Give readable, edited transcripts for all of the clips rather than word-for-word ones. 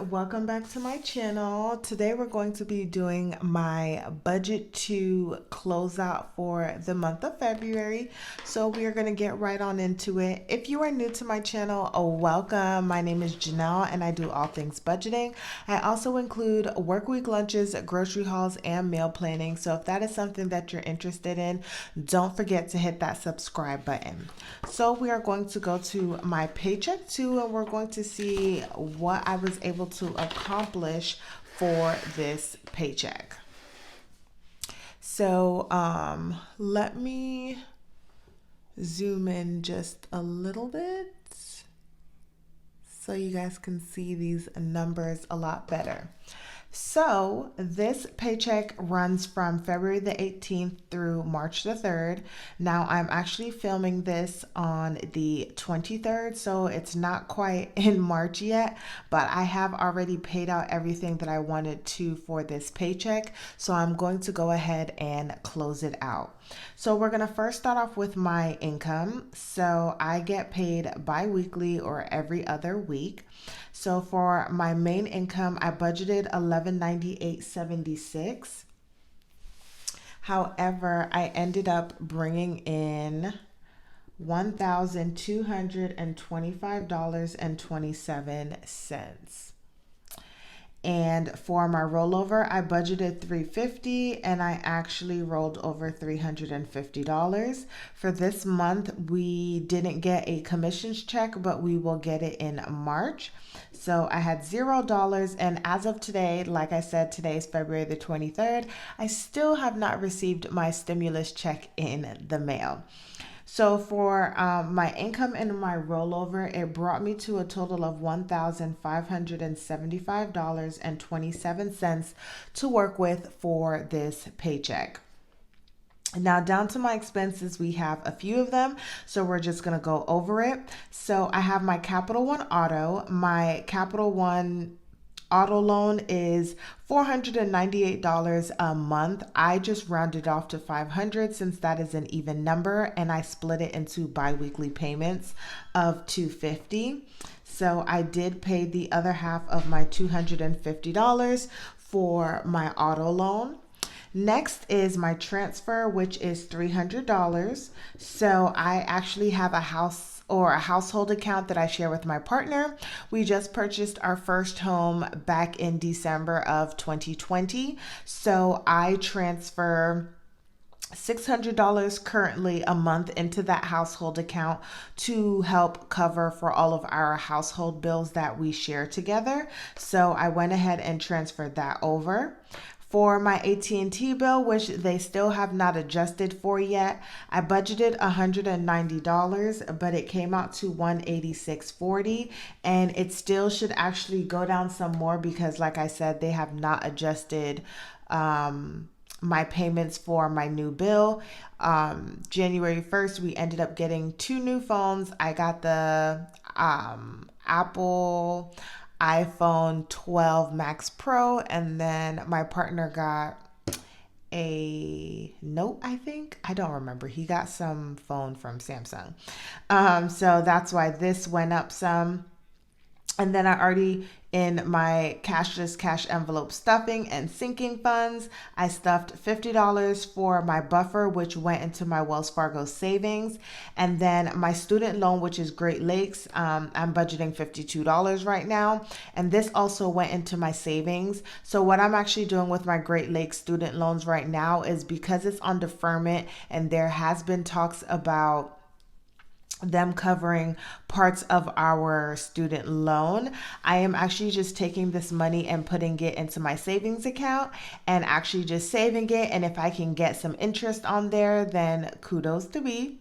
welcome back to my channel. Today we're going to be doing my budget to close out for the month of February. So we are going to get right on into it. If you are new to my channel, welcome. My name is Janelle and I do all things budgeting. I also include work week lunches, grocery hauls, and meal planning. So if that is something that you're interested in, don't forget to hit that subscribe button. So we are going to go to my paycheck too, and we're going to see what I was able to accomplish for this paycheck. So let me zoom in just a little bit so you guys can see these numbers a lot better. So this paycheck runs from February the 18th through March the 3rd. Now I'm actually filming this on the 23rd, so it's not quite in March yet, but I have already paid out everything that I wanted to for this paycheck. So I'm going to go ahead and close it out. So we're going to first start off with my income. So I get paid bi-weekly or every other week. So for my main income, I budgeted $1198.76. However, I ended up bringing in $1,225.27. And for my rollover, I budgeted $350 and I actually rolled over $350. For this month, we didn't get a commissions check, but we will get it in March. So I had $0, and as of today, like I said, today is February the 23rd, I still have not received my stimulus check in the mail. So for my income and my rollover, it brought me to a total of $1,575.27 to work with for this paycheck. Now down to my expenses, we have a few of them, so we're just going to go over it. So I have my Capital One Auto. My Capital One auto loan is $498 a month. I just rounded off to 500 since that is an even number, and I split it into bi-weekly payments of $250. So I did pay the other half of my $250 for my auto loan. Next is my transfer, which is $300. So I actually have a household account that I share with my partner. We just purchased our first home back in December of 2020. So I transfer $600 currently a month into that household account to help cover for all of our household bills that we share together. So I went ahead and transferred that over. For my AT&T bill, which they still have not adjusted for yet, I budgeted $190, but it came out to $186.40, and it still should actually go down some more because, like I said, they have not adjusted my payments for my new bill. January 1st, we ended up getting 2 new phones. I got the Apple iPhone 12 Max Pro, and then my partner got a Note, I think. I don't remember. He got some phone from Samsung. So that's why this went up some. And then I already, in my cashless cash envelope stuffing and sinking funds, I stuffed $50 for my buffer, which went into my Wells Fargo savings. And then my student loan, which is Great Lakes, I'm budgeting $52 right now. And this also went into my savings. So what I'm actually doing with my Great Lakes student loans right now is, because it's on deferment and there has been talks about them covering parts of our student loan, I am actually just taking this money and putting it into my savings account and actually just saving it. And if I can get some interest on there, then kudos to me.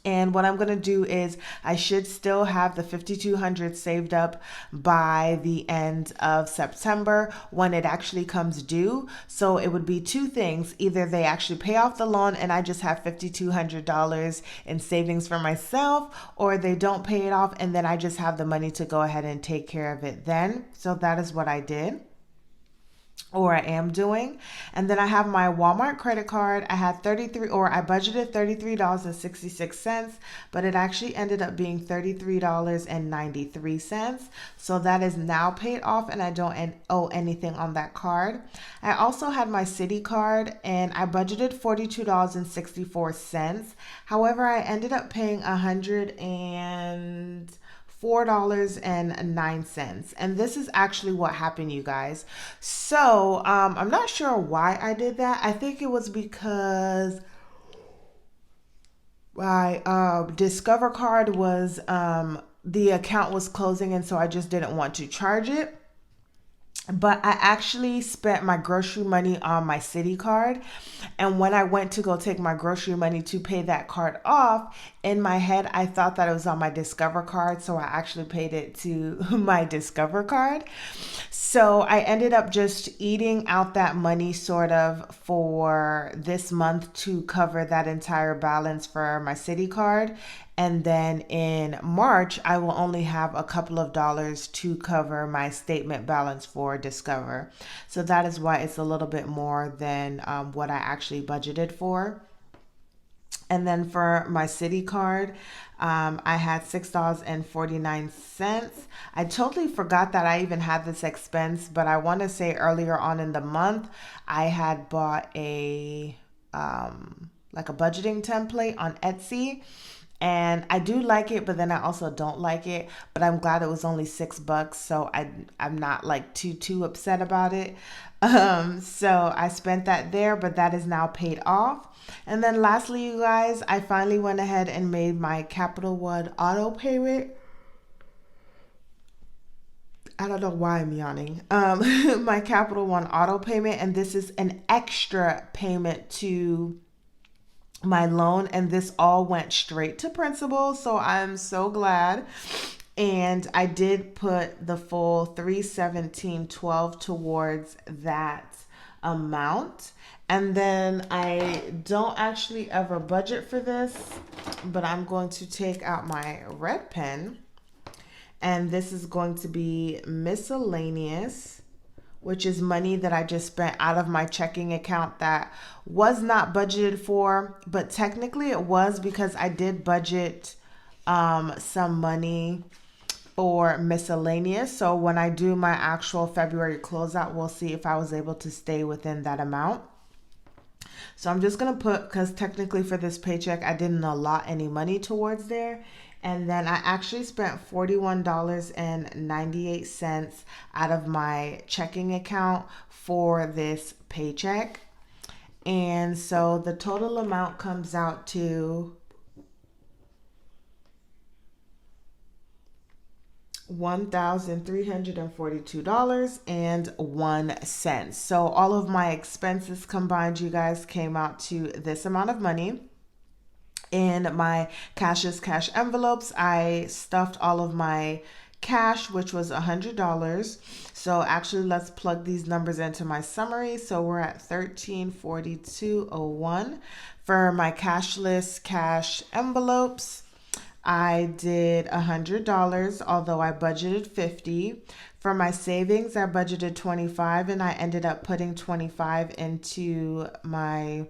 And what I'm going to do is I should still have the $5,200 saved up by the end of September when it actually comes due. So it would be 2 things. Either they actually pay off the loan and I just have $5,200 in savings for myself, or they don't pay it off and then I just have the money to go ahead and take care of it then. So that is what I did. or I am doing. And then I have my Walmart credit card. I budgeted $33.66, but it actually ended up being $33.93. So that is now paid off and I don't owe anything on that card. I also had my Citi card and I budgeted $42.64. However, I ended up paying $4.09. And this is actually what happened, you guys. So I'm not sure why I did that. I think it was because my Discover card was the account was closing, and so I just didn't want to charge it. But I actually spent my grocery money on my Citi card. And when I went to go take my grocery money to pay that card off, in my head, I thought that it was on my Discover card. So I actually paid it to my Discover card. So I ended up just eating out that money sort of for this month to cover that entire balance for my Citi card. And then in March, I will only have a couple of dollars to cover my statement balance for Discover. So that is why it's a little bit more than what I actually budgeted for. And then for my Citi card, I had $6.49. I totally forgot that I even had this expense, but I want to say earlier on in the month, I had bought a like a budgeting template on Etsy. And I do like it, but then I also don't like it. But I'm glad it was only $6, so I'm not like too upset about it. So I spent that there, but that is now paid off. And then lastly, you guys, I finally went ahead and made my Capital One auto payment. I don't know why I'm yawning. My Capital One auto payment, and this is an extra payment to my loan, and this all went straight to principal, so I'm so glad. And I did put the full $317.12 towards that amount. And then I don't actually ever budget for this, but I'm going to take out my red pen, and this is going to be miscellaneous, which is money that I just spent out of my checking account that was not budgeted for, but technically it was because I did budget some money for miscellaneous. So when I do my actual February closeout, we'll see if I was able to stay within that amount. So I'm just going to put, because technically for this paycheck, I didn't allot any money towards there. And then I actually spent $41.98 out of my checking account for this paycheck. And so the total amount comes out to $1,342.01. So all of my expenses combined, you guys, came out to this amount of money. In my cash envelopes, I stuffed all of my cash, which was $100. So actually, let's plug these numbers into my summary. So we're at $1,342.01 for my cashless cash envelopes. I did $100, although I budgeted $50. For my savings, I budgeted $25, and I ended up putting $25 into my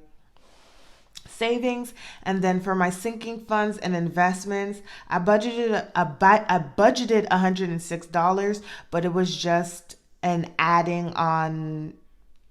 savings. And then for my sinking funds and investments, I budgeted $106, but it was just an adding on,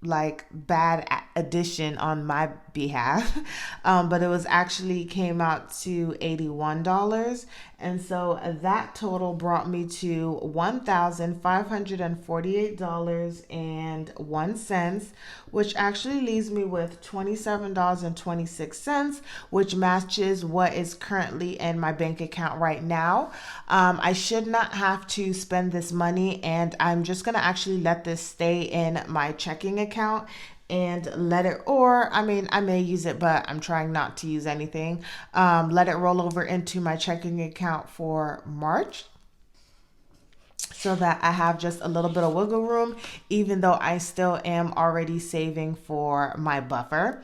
like, bad addition on my behalf. But it was actually came out to $81. And so that total brought me to $1,548.01, which actually leaves me with $27.26, which matches what is currently in my bank account right now. I should not have to spend this money, and I'm just going to actually let this stay in my checking account and let it, or I mean, I may use it, but I'm trying not to use anything. Let it roll over into my checking account for March, so that I have just a little bit of wiggle room, even though I still am already saving for my buffer.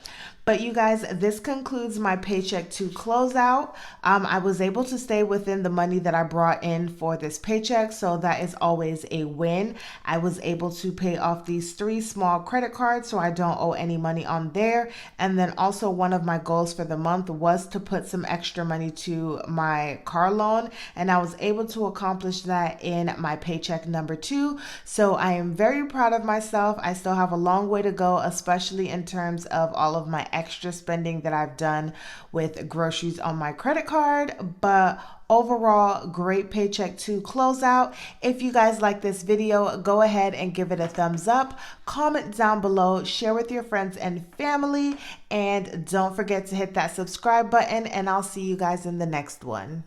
But you guys, this concludes my paycheck to closeout. I was able to stay within the money that I brought in for this paycheck, so that is always a win. I was able to pay off these 3 small credit cards, so I don't owe any money on there. And then also one of my goals for the month was to put some extra money to my car loan, and I was able to accomplish that in my paycheck number 2. So I am very proud of myself. I still have a long way to go, especially in terms of all of my extra spending that I've done with groceries on my credit card, but overall, great paycheck to close out. If you guys like this video, go ahead and give it a thumbs up, comment down below, share with your friends and family, and don't forget to hit that subscribe button, and I'll see you guys in the next one.